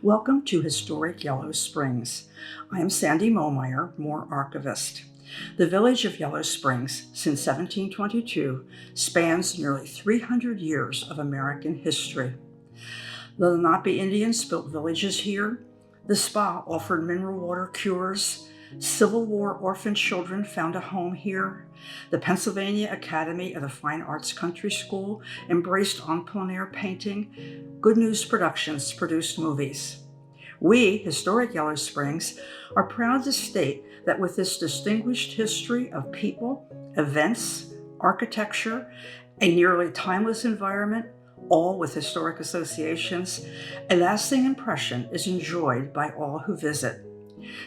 Welcome to Historic Yellow Springs. I am Sandy Momeyer, Moore Archivist. The village of Yellow Springs, since 1722, spans nearly 300 years of American history. The Lenape Indians built villages here. The spa offered mineral water cures. Civil War orphan children found a home here. The Pennsylvania Academy of the Fine Arts Country School embraced en plein air painting. Good News Productions produced movies. We, Historic Yellow Springs, are proud to state that with this distinguished history of people, events, architecture, a nearly timeless environment, all with historic associations, a lasting impression is enjoyed by all who visit.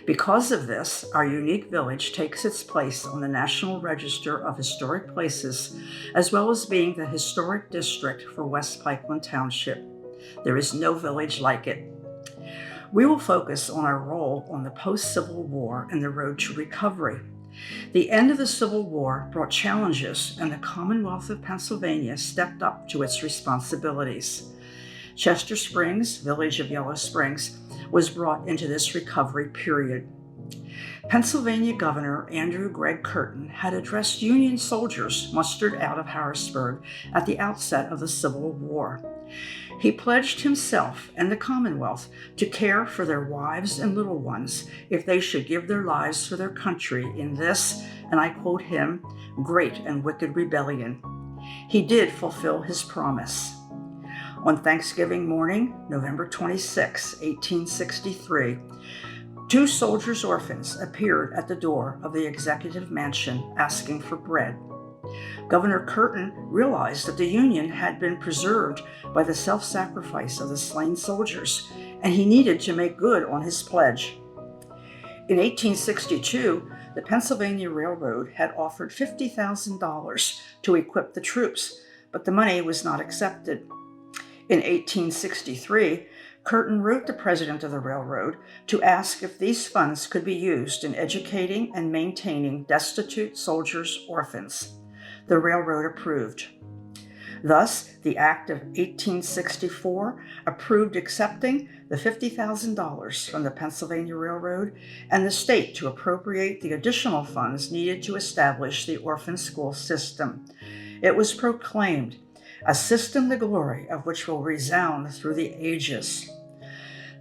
Because of this, our unique village takes its place on the National Register of Historic Places, as well as being the historic district for West Pikeland Township. There is no village like it. We will focus on our role on the post-Civil War and the road to recovery. The end of the Civil War brought challenges, and the Commonwealth of Pennsylvania stepped up to its responsibilities. Chester Springs, village of Yellow Springs, was brought into this recovery period. Pennsylvania Governor Andrew Gregg Curtin had addressed Union soldiers mustered out of Harrisburg at the outset of the Civil War. He pledged himself and the Commonwealth to care for their wives and little ones if they should give their lives for their country in this, and I quote him, great and wicked rebellion. He did fulfill his promise. On Thanksgiving morning, November 26, 1863, two soldiers' orphans appeared at the door of the Executive Mansion asking for bread. Governor Curtin realized that the Union had been preserved by the self-sacrifice of the slain soldiers, and he needed to make good on his pledge. In 1862, the Pennsylvania Railroad had offered $50,000 to equip the troops, but the money was not accepted. In 1863, Curtin wrote the president of the railroad to ask if these funds could be used in educating and maintaining destitute soldiers' orphans. The railroad approved. Thus, the Act of 1864 approved accepting the $50,000 from the Pennsylvania Railroad and the state to appropriate the additional funds needed to establish the orphan school system. It was proclaimed a system the glory of which will resound through the ages.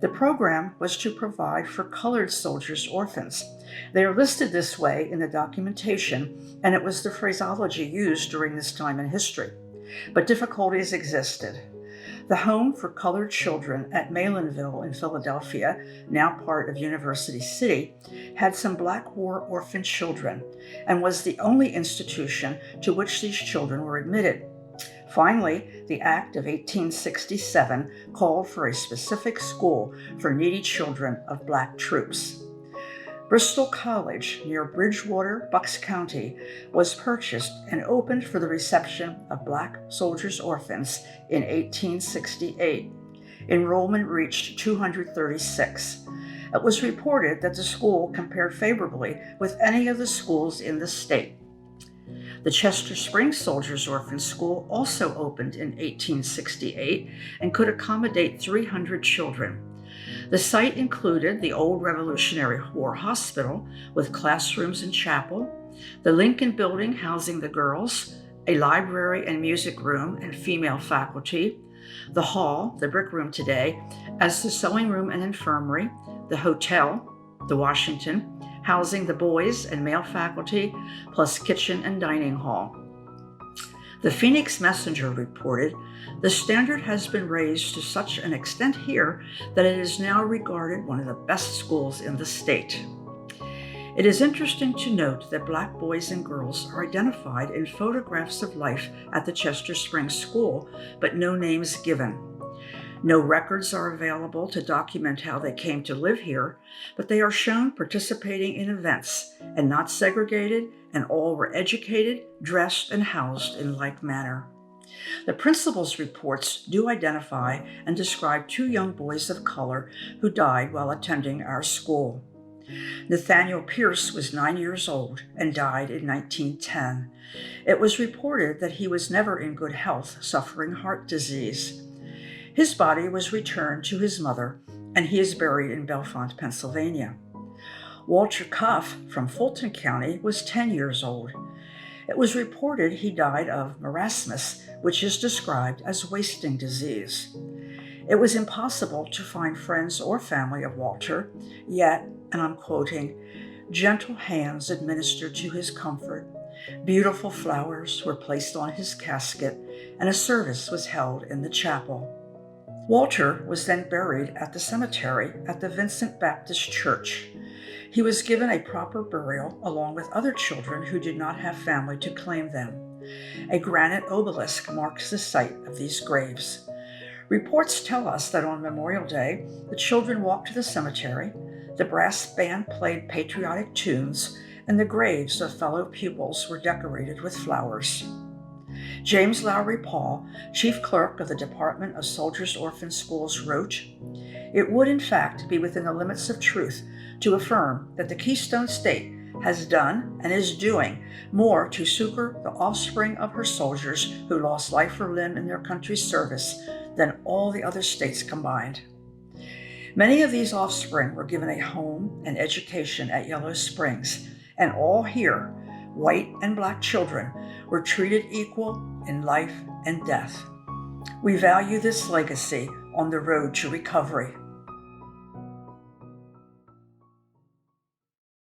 The program was to provide for colored soldiers' orphans. They are listed this way in the documentation, and it was the phraseology used during this time in history. But difficulties existed. The Home for Colored Children at Malinville in Philadelphia, now part of University City, had some Black War orphan children and was the only institution to which these children were admitted. Finally, the Act of 1867 called for a specific school for needy children of Black troops. Bristol College, near Bridgewater, Bucks County, was purchased and opened for the reception of Black soldiers' orphans in 1868. Enrollment reached 236. It was reported that the school compared favorably with any of the schools in the state. The Chester Springs Soldiers' Orphan School also opened in 1868 and could accommodate 300 children. The site included the old Revolutionary War Hospital with classrooms and chapel, the Lincoln Building housing the girls, a library and music room and female faculty, the hall, the brick room today, as the sewing room and infirmary, the hotel, the Washington, housing the boys and male faculty, plus kitchen and dining hall. The Phoenix Messenger reported, "The standard has been raised to such an extent here that it is now regarded one of the best schools in the state." It is interesting to note that Black boys and girls are identified in photographs of life at the Chester Springs School, but no names given. No records are available to document how they came to live here, but they are shown participating in events and not segregated, and all were educated, dressed, and housed in like manner. The principal's reports do identify and describe two young boys of color who died while attending our school. Nathaniel Pierce was 9 years old and died in 1910. It was reported that he was never in good health, suffering heart disease. His body was returned to his mother, and he is buried in Bellefonte, Pennsylvania. Walter Cuff from Fulton County was 10 years old. It was reported he died of marasmus, which is described as wasting disease. It was impossible to find friends or family of Walter, yet, and I'm quoting, gentle hands administered to his comfort, beautiful flowers were placed on his casket, and a service was held in the chapel. Walter was then buried at the cemetery at the Vincent Baptist Church. He was given a proper burial along with other children who did not have family to claim them. A granite obelisk marks the site of these graves. Reports tell us that on Memorial Day, the children walked to the cemetery, the brass band played patriotic tunes, and the graves of fellow pupils were decorated with flowers. James Lowry Paul, chief clerk of the Department of Soldiers' Orphan Schools, wrote, "It would in fact be within the limits of truth to affirm that the Keystone State has done and is doing more to succor the offspring of her soldiers who lost life or limb in their country's service than all the other states combined." Many of these offspring were given a home and education at Yellow Springs, and all here, white and black children, were treated equal in life and death. We value this legacy on the road to recovery.